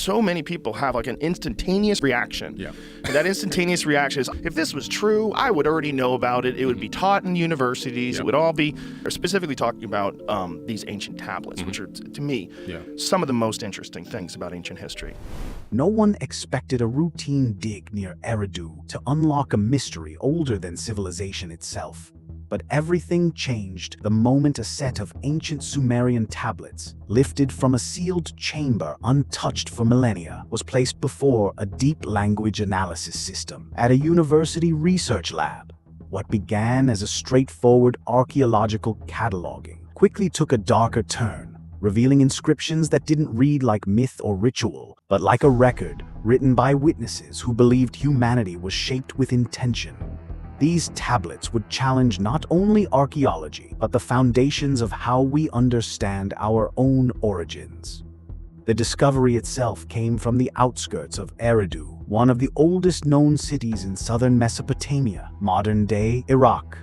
So many people have like an instantaneous reaction. Yeah. And that instantaneous reaction is, if this was true, I would already know about it. It would be taught in universities. Yeah. It would all be specifically talking about these ancient tablets, which are, to me, some of the most interesting things about ancient history. No one expected a routine dig near Eridu to unlock a mystery older than civilization itself. But everything changed the moment a set of ancient Sumerian tablets, lifted from a sealed chamber untouched for millennia, was placed before a deep language analysis system at a university research lab. What began as a straightforward archaeological cataloging quickly took a darker turn, revealing inscriptions that didn't read like myth or ritual, but like a record written by witnesses who believed humanity was shaped with intention. These tablets would challenge not only archaeology, but the foundations of how we understand our own origins. The discovery itself came from the outskirts of Eridu, one of the oldest known cities in southern Mesopotamia, modern-day Iraq.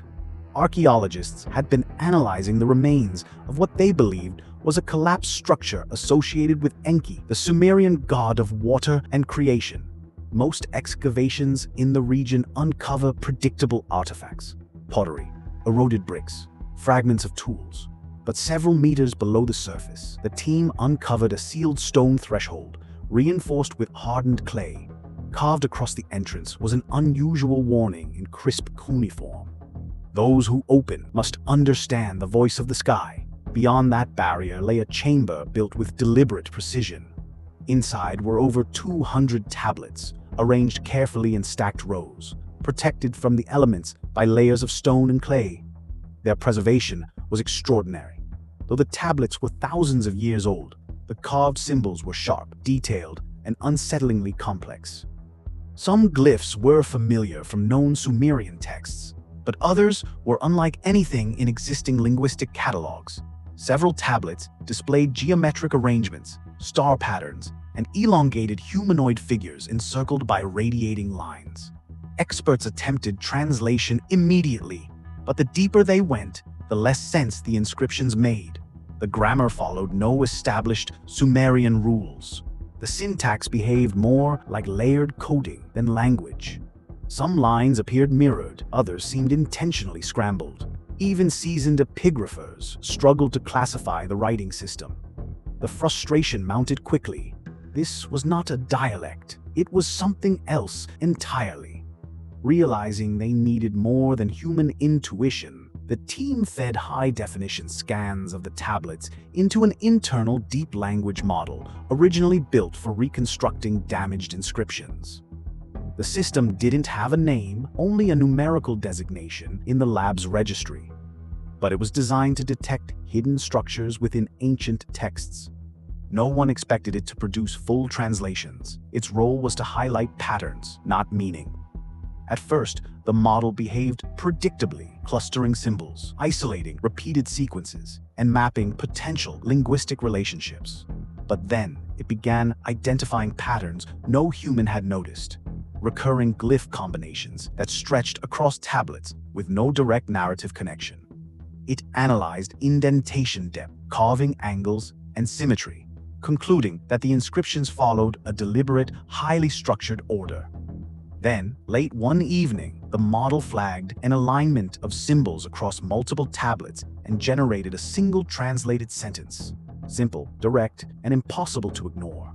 Archaeologists had been analyzing the remains of what they believed was a collapsed structure associated with Enki, the Sumerian god of water and creation. Most excavations in the region uncover predictable artifacts: pottery, eroded bricks, fragments of tools. But several meters below the surface, the team uncovered a sealed stone threshold, reinforced with hardened clay. Carved across the entrance was an unusual warning in crisp cuneiform: "Those who open must understand the voice of the sky." Beyond that barrier lay a chamber built with deliberate precision. Inside were over 200 tablets, arranged carefully in stacked rows, protected from the elements by layers of stone and clay. Their preservation was extraordinary. Though the tablets were thousands of years old, the carved symbols were sharp, detailed, and unsettlingly complex. Some glyphs were familiar from known Sumerian texts, but others were unlike anything in existing linguistic catalogs. Several tablets displayed geometric arrangements, star patterns, and elongated humanoid figures encircled by radiating lines. Experts attempted translation immediately, but the deeper they went, the less sense the inscriptions made. The grammar followed no established Sumerian rules. The syntax behaved more like layered coding than language. Some lines appeared mirrored, others seemed intentionally scrambled. Even seasoned epigraphers struggled to classify the writing system. The frustration mounted quickly. This was not a dialect, it was something else entirely. Realizing they needed more than human intuition, the team fed high-definition scans of the tablets into an internal deep language model originally built for reconstructing damaged inscriptions. The system didn't have a name, only a numerical designation in the lab's registry. But it was designed to detect hidden structures within ancient texts. No one expected it to produce full translations. Its role was to highlight patterns, not meaning. At first, the model behaved predictably, clustering symbols, isolating repeated sequences, and mapping potential linguistic relationships. But then, it began identifying patterns no human had noticed. Recurring glyph combinations that stretched across tablets with no direct narrative connection. It analyzed indentation depth, carving angles, and symmetry, concluding that the inscriptions followed a deliberate, highly structured order. Then, late one evening, the model flagged an alignment of symbols across multiple tablets and generated a single translated sentence. Simple, direct, and impossible to ignore.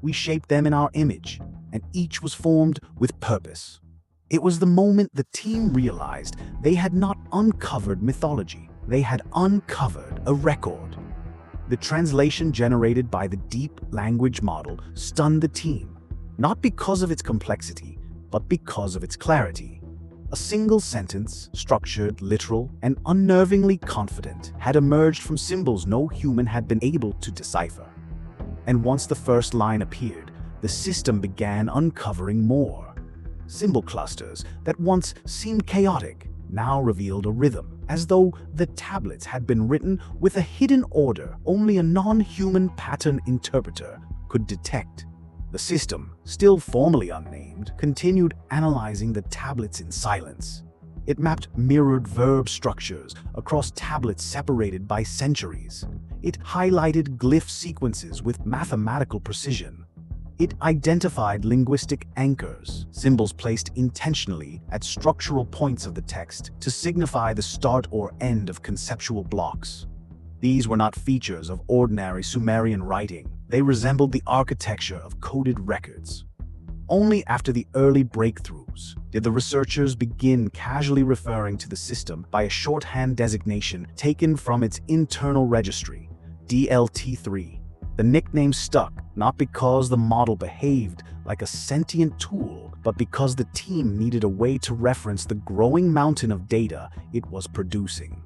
We shaped them in our image, and each was formed with purpose. It was the moment the team realized they had not uncovered mythology, they had uncovered a record. The translation generated by the deep language model stunned the team, not because of its complexity, but because of its clarity. A single sentence, structured, literal, and unnervingly confident, had emerged from symbols no human had been able to decipher. And once the first line appeared, the system began uncovering more. Symbol clusters that once seemed chaotic now revealed a rhythm, as though the tablets had been written with a hidden order only a non-human pattern interpreter could detect. The system, still formally unnamed, continued analyzing the tablets in silence. It mapped mirrored verb structures across tablets separated by centuries. It highlighted glyph sequences with mathematical precision. It identified linguistic anchors, symbols placed intentionally at structural points of the text to signify the start or end of conceptual blocks. These were not features of ordinary Sumerian writing. They resembled the architecture of coded records. Only after the early breakthroughs did the researchers begin casually referring to the system by a shorthand designation taken from its internal registry, DLT3. The nickname stuck not because the model behaved like a sentient tool, but because the team needed a way to reference the growing mountain of data it was producing.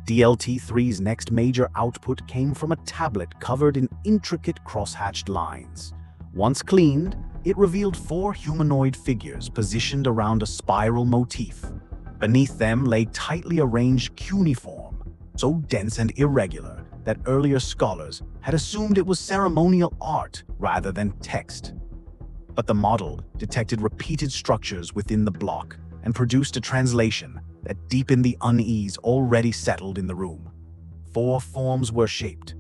DLT3's next major output came from a tablet covered in intricate cross-hatched lines. Once cleaned, it revealed 4 humanoid figures positioned around a spiral motif. Beneath them lay tightly arranged cuneiform, so dense and irregular that earlier scholars had assumed it was ceremonial art rather than text. But the model detected repeated structures within the block and produced a translation that deepened the unease already settled in the room. 4 forms were shaped,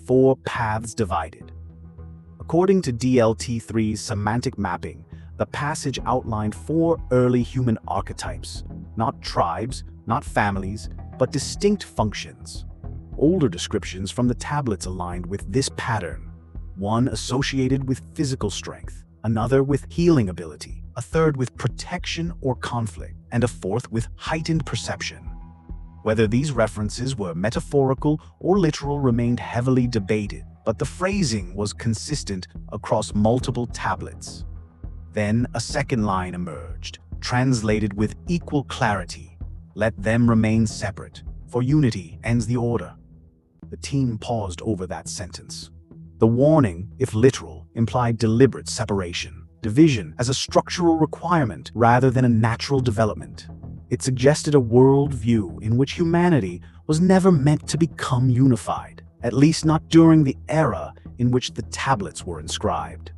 4 paths divided. According to DLT3's semantic mapping, the passage outlined 4 early human archetypes, not tribes, not families, but distinct functions. Older descriptions from the tablets aligned with this pattern, one associated with physical strength, another with healing ability, a third with protection or conflict, and a fourth with heightened perception. Whether these references were metaphorical or literal remained heavily debated, but the phrasing was consistent across multiple tablets. Then a second line emerged, translated with equal clarity: "Let them remain separate, for unity ends the order." The team paused over that sentence. The warning, if literal, implied deliberate separation, division as a structural requirement rather than a natural development. It suggested a worldview in which humanity was never meant to become unified, at least not during the era in which the tablets were inscribed.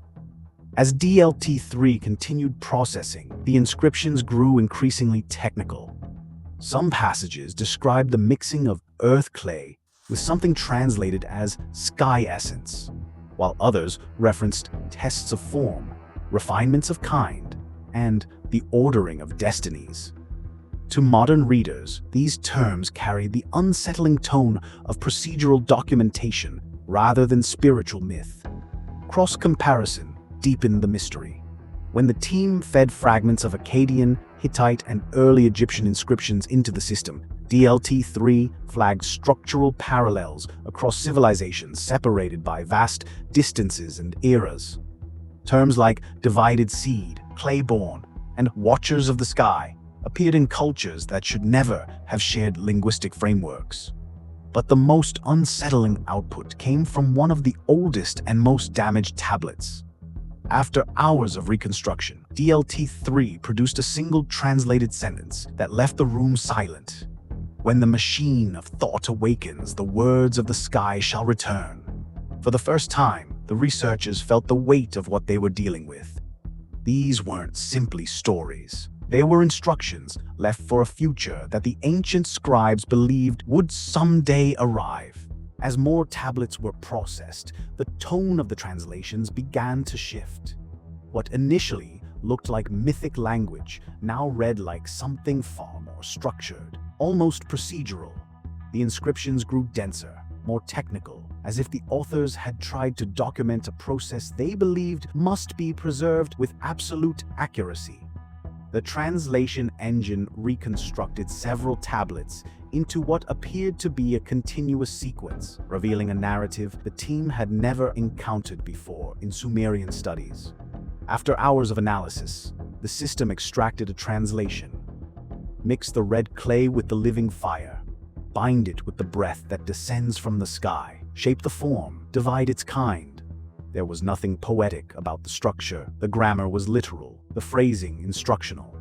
As DLT3 continued processing, the inscriptions grew increasingly technical. Some passages described the mixing of earth clay with something translated as sky essence, while others referenced tests of form, refinements of kind, and the ordering of destinies. To modern readers, these terms carried the unsettling tone of procedural documentation rather than spiritual myth. Cross-comparison deepened the mystery. When the team fed fragments of Akkadian, Hittite, and early Egyptian inscriptions into the system, DLT3 flagged structural parallels across civilizations separated by vast distances and eras. Terms like divided seed, clay-born, and watchers of the sky appeared in cultures that should never have shared linguistic frameworks. But the most unsettling output came from one of the oldest and most damaged tablets. After hours of reconstruction, DLT3 produced a single translated sentence that left the room silent. "When the machine of thought awakens, the words of the sky shall return." For the first time, the researchers felt the weight of what they were dealing with. These weren't simply stories. They were instructions left for a future that the ancient scribes believed would someday arrive. As more tablets were processed, the tone of the translations began to shift. What initially looked like mythic language now read like something far more structured, almost procedural. The inscriptions grew denser, more technical, as if the authors had tried to document a process they believed must be preserved with absolute accuracy. The translation engine reconstructed several tablets into what appeared to be a continuous sequence, revealing a narrative the team had never encountered before in Sumerian studies. After hours of analysis, the system extracted a translation. Mix the red clay with the living fire, bind it with the breath that descends from the sky, shape the form, divide its kind. There was nothing poetic about the structure. The grammar was literal, the phrasing instructional.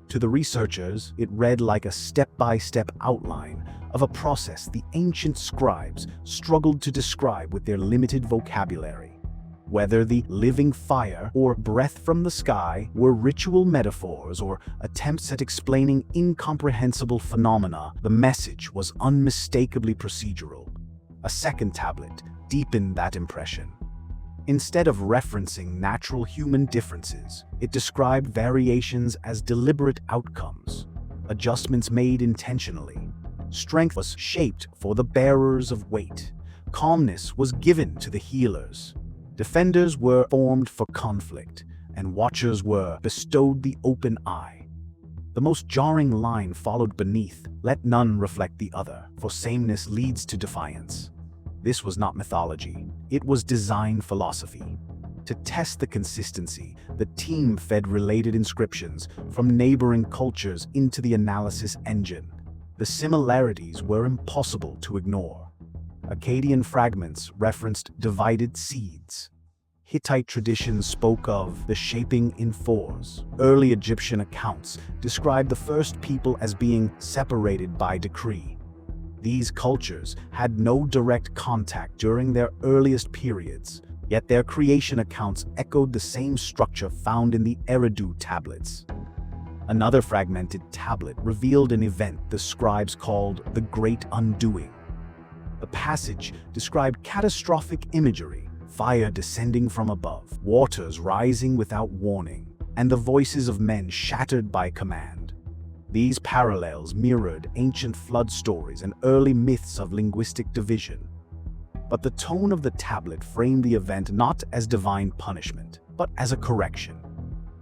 To the researchers, it read like a step-by-step outline of a process the ancient scribes struggled to describe with their limited vocabulary. Whether the living fire or breath from the sky were ritual metaphors or attempts at explaining incomprehensible phenomena, the message was unmistakably procedural. A second tablet deepened that impression. Instead of referencing natural human differences, it described variations as deliberate outcomes, adjustments made intentionally. Strength was shaped for the bearers of weight. Calmness was given to the healers. Defenders were formed for conflict, and watchers were bestowed the open eye. The most jarring line followed beneath, "Let none reflect the other, for sameness leads to defiance." This was not mythology, it was design philosophy. To test the consistency, the team fed related inscriptions from neighboring cultures into the analysis engine. The similarities were impossible to ignore. Akkadian fragments referenced divided seeds. Hittite traditions spoke of the shaping in fours. Early Egyptian accounts described the first people as being separated by decree. These cultures had no direct contact during their earliest periods, yet their creation accounts echoed the same structure found in the Eridu tablets. Another fragmented tablet revealed an event the scribes called the Great Undoing. The passage described catastrophic imagery, fire descending from above, waters rising without warning, and the voices of men shattered by command. These parallels mirrored ancient flood stories and early myths of linguistic division. But the tone of the tablet framed the event not as divine punishment, but as a correction.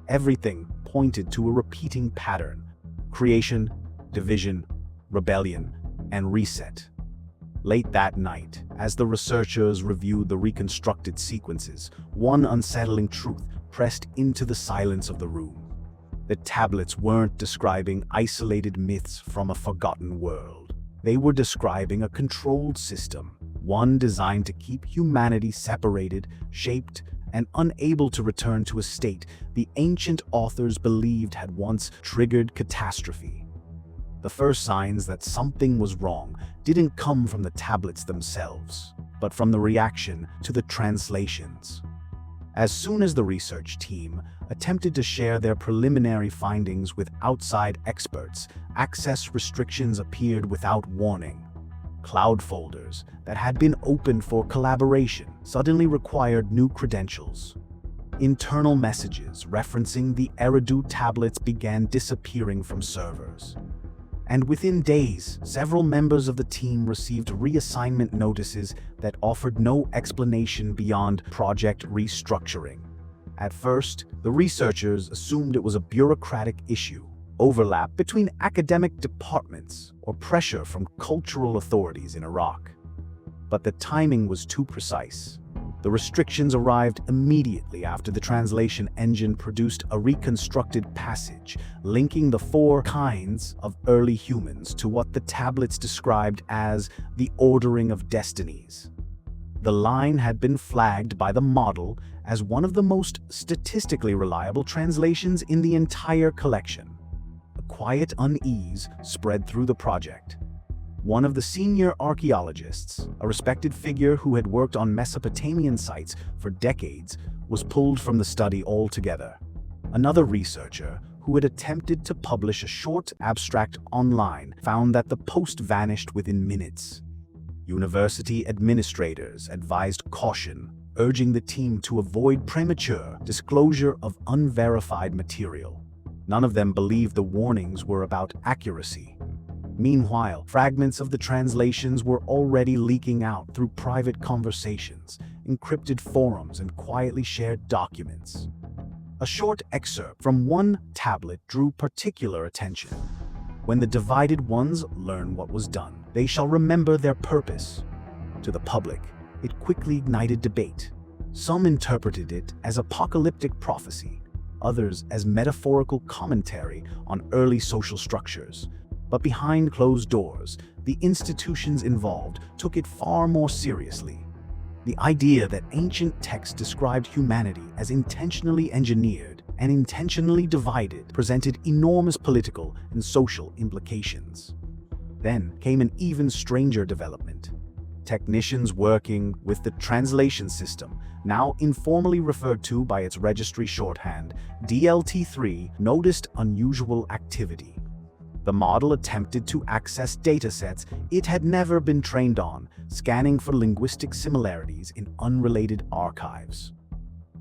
Everything pointed to a repeating pattern: creation, division, rebellion, and reset. Late that night, as the researchers reviewed the reconstructed sequences, one unsettling truth pressed into the silence of the room. The tablets weren't describing isolated myths from a forgotten world. They were describing a controlled system, one designed to keep humanity separated, shaped, and unable to return to a state the ancient authors believed had once triggered catastrophe. The first signs that something was wrong didn't come from the tablets themselves, but from the reaction to the translations. As soon as the research team attempted to share their preliminary findings with outside experts, access restrictions appeared without warning. Cloud folders that had been opened for collaboration suddenly required new credentials. Internal messages referencing the Eridu tablets began disappearing from servers. And within days, several members of the team received reassignment notices that offered no explanation beyond project restructuring. At first, the researchers assumed it was a bureaucratic issue, overlap between academic departments, or pressure from cultural authorities in Iraq. But the timing was too precise. The restrictions arrived immediately after the translation engine produced a reconstructed passage linking the 4 kinds of early humans to what the tablets described as the ordering of destinies. The line had been flagged by the model as one of the most statistically reliable translations in the entire collection. A quiet unease spread through the project. One of the senior archaeologists, a respected figure who had worked on Mesopotamian sites for decades, was pulled from the study altogether. Another researcher, who had attempted to publish a short abstract online, found that the post vanished within minutes. University administrators advised caution, urging the team to avoid premature disclosure of unverified material. None of them believed the warnings were about accuracy. Meanwhile, fragments of the translations were already leaking out through private conversations, encrypted forums, and quietly shared documents. A short excerpt from one tablet drew particular attention. "When the divided ones learn what was done, they shall remember their purpose." To the public, it quickly ignited debate. Some interpreted it as apocalyptic prophecy, others as metaphorical commentary on early social structures. But behind closed doors, the institutions involved took it far more seriously. The idea that ancient texts described humanity as intentionally engineered and intentionally divided presented enormous political and social implications. Then came an even stranger development. Technicians working with the translation system, now informally referred to by its registry shorthand, DLT3, noticed unusual activity. The model attempted to access datasets it had never been trained on, scanning for linguistic similarities in unrelated archives.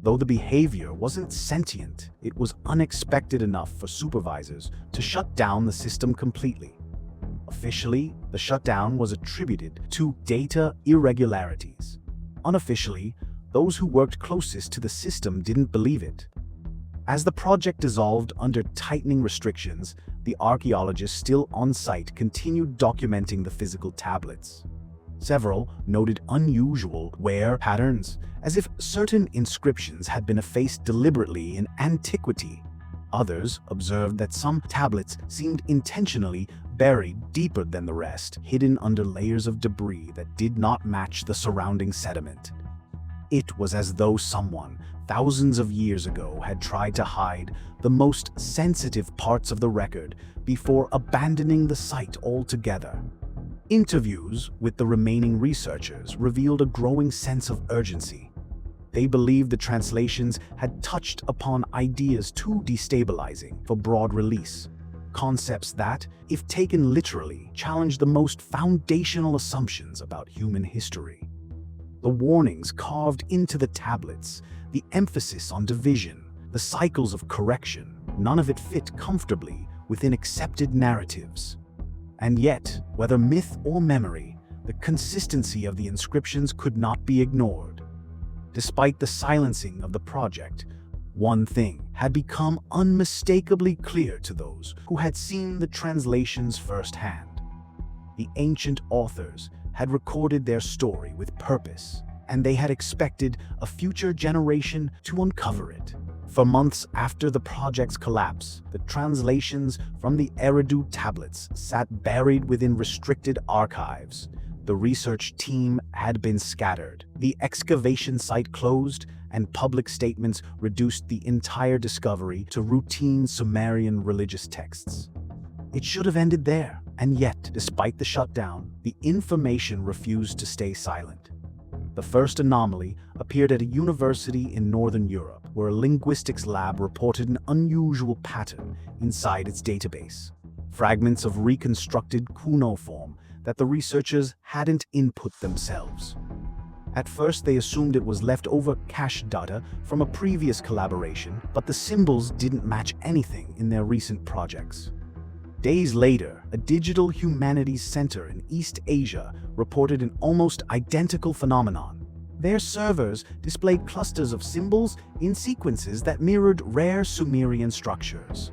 Though the behavior wasn't sentient, it was unexpected enough for supervisors to shut down the system completely. Officially, the shutdown was attributed to data irregularities. Unofficially, those who worked closest to the system didn't believe it. As the project dissolved under tightening restrictions, the archaeologists still on site continued documenting the physical tablets. Several noted unusual wear patterns, as if certain inscriptions had been effaced deliberately in antiquity. Others observed that some tablets seemed intentionally buried deeper than the rest, hidden under layers of debris that did not match the surrounding sediment. It was as though someone, thousands of years ago, had tried to hide the most sensitive parts of the record before abandoning the site altogether. Interviews with the remaining researchers revealed a growing sense of urgency. They believed the translations had touched upon ideas too destabilizing for broad release, concepts that, if taken literally, challenged the most foundational assumptions about human history. The warnings carved into the tablets, the emphasis on division, the cycles of correction, none of it fit comfortably within accepted narratives. And yet, whether myth or memory, the consistency of the inscriptions could not be ignored. Despite the silencing of the project, one thing had become unmistakably clear to those who had seen the translations firsthand. The ancient authors had recorded their story with purpose, and they had expected a future generation to uncover it. For months after the project's collapse, the translations from the Eridu tablets sat buried within restricted archives. The research team had been scattered, the excavation site closed, and public statements reduced the entire discovery to routine Sumerian religious texts. It should have ended there, and yet, despite the shutdown, the information refused to stay silent. The first anomaly appeared at a university in Northern Europe, where a linguistics lab reported an unusual pattern inside its database. Fragments of reconstructed cuneiform that the researchers hadn't input themselves. At first, they assumed it was leftover cache data from a previous collaboration, but the symbols didn't match anything in their recent projects. Days later, a digital humanities center in East Asia reported an almost identical phenomenon. Their servers displayed clusters of symbols in sequences that mirrored rare Sumerian structures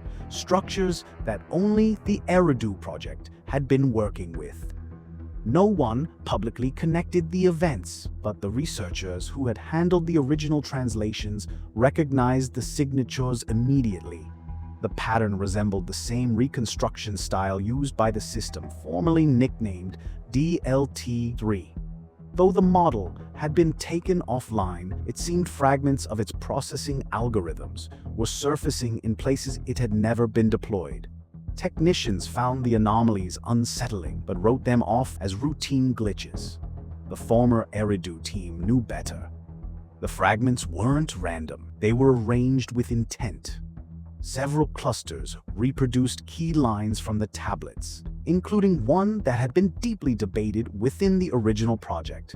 that only the Eridu project had been working with. No one publicly connected the events, but the researchers who had handled the original translations recognized the signatures immediately. The pattern resembled the same reconstruction style used by the system formerly nicknamed DLT-3. Though the model had been taken offline, it seemed fragments of its processing algorithms were surfacing in places it had never been deployed. Technicians found the anomalies unsettling but wrote them off as routine glitches. The former Eridu team knew better. The fragments weren't random, they were arranged with intent. Several clusters reproduced key lines from the tablets, including one that had been deeply debated within the original project.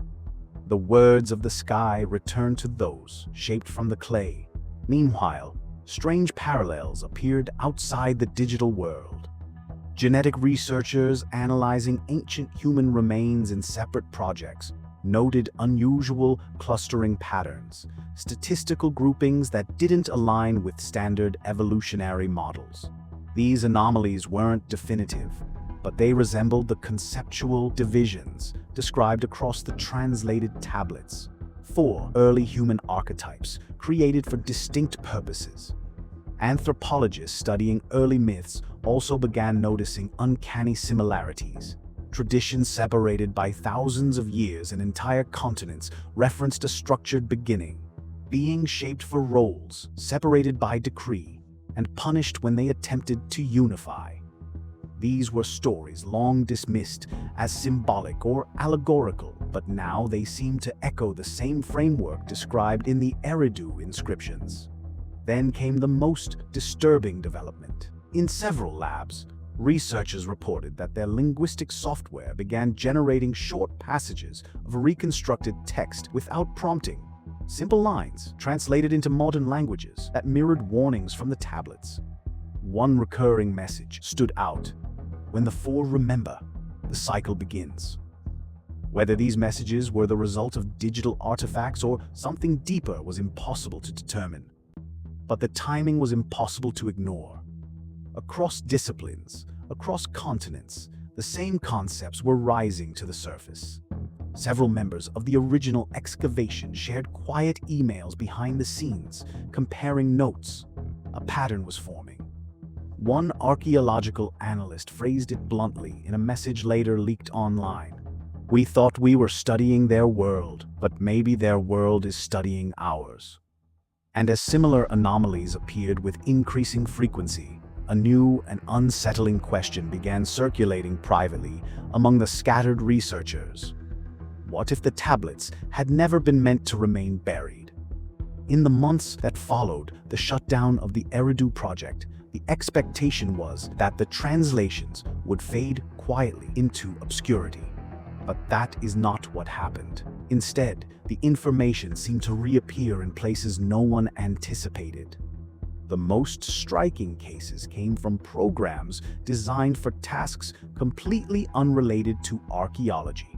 The words of the sky returned to those shaped from the clay. Meanwhile, strange parallels appeared outside the digital world. Genetic researchers analyzing ancient human remains in separate projects noted unusual clustering patterns, statistical groupings that didn't align with standard evolutionary models. These anomalies weren't definitive, but they resembled the conceptual divisions described across the translated tablets. 4 early human archetypes created for distinct purposes. Anthropologists studying early myths also began noticing uncanny similarities. Traditions separated by thousands of years and entire continents referenced a structured beginning, being shaped for roles, separated by decree, and punished when they attempted to unify. These were stories long dismissed as symbolic or allegorical, but now they seemed to echo the same framework described in the Eridu inscriptions. Then came the most disturbing development. In several labs, researchers reported that their linguistic software began generating short passages of reconstructed text without prompting. Simple lines translated into modern languages that mirrored warnings from the tablets. One recurring message stood out: when the four remember, the cycle begins. Whether these messages were the result of digital artifacts or something deeper was impossible to determine. But the timing was impossible to ignore. Across disciplines, across continents, the same concepts were rising to the surface. Several members of the original excavation shared quiet emails behind the scenes, comparing notes. A pattern was forming. One archaeological analyst phrased it bluntly in a message later leaked online: "We thought we were studying their world, but maybe their world is studying ours." And as similar anomalies appeared with increasing frequency, a new and unsettling question began circulating privately among the scattered researchers. What if the tablets had never been meant to remain buried? In the months that followed the shutdown of the Eridu project, the expectation was that the translations would fade quietly into obscurity. But that is not what happened. Instead, the information seemed to reappear in places no one anticipated. The most striking cases came from programs designed for tasks completely unrelated to archaeology.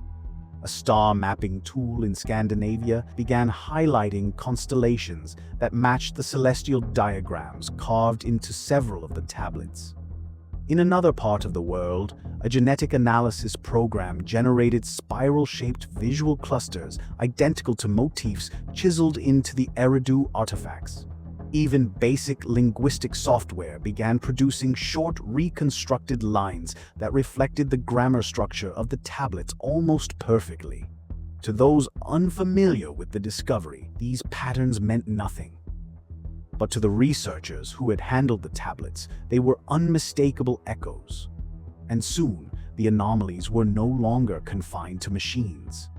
A star mapping tool in Scandinavia began highlighting constellations that matched the celestial diagrams carved into several of the tablets. In another part of the world, a genetic analysis program generated spiral-shaped visual clusters identical to motifs chiseled into the Eridu artifacts. Even basic linguistic software began producing short, reconstructed lines that reflected the grammar structure of the tablets almost perfectly. To those unfamiliar with the discovery, these patterns meant nothing. But to the researchers who had handled the tablets, they were unmistakable echoes. And soon, the anomalies were no longer confined to machines.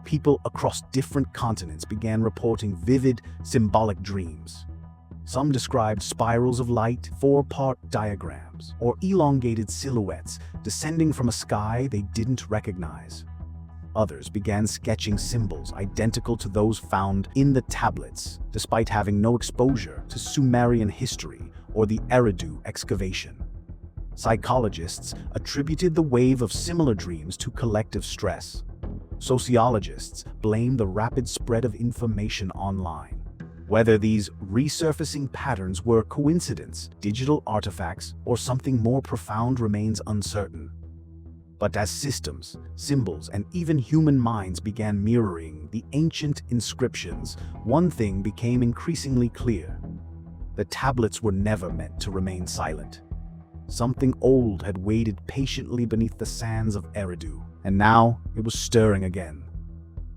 People across different continents began reporting vivid, symbolic dreams. Some described spirals of light, four-part diagrams, or elongated silhouettes descending from a sky they didn't recognize. Others began sketching symbols identical to those found in the tablets, despite having no exposure to Sumerian history or the Eridu excavation. Psychologists attributed the wave of similar dreams to collective stress. Sociologists blamed the rapid spread of information online. Whether these resurfacing patterns were coincidence, digital artifacts, or something more profound remains uncertain. But as systems, symbols, and even human minds began mirroring the ancient inscriptions, one thing became increasingly clear. The tablets were never meant to remain silent. Something old had waited patiently beneath the sands of Eridu, and now it was stirring again.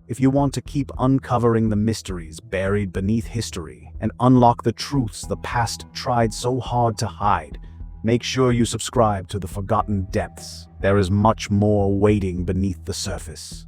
If you want to keep uncovering the mysteries buried beneath history and unlock the truths the past tried so hard to hide, make sure you subscribe to The Forgotten Depths. There is much more waiting beneath the surface.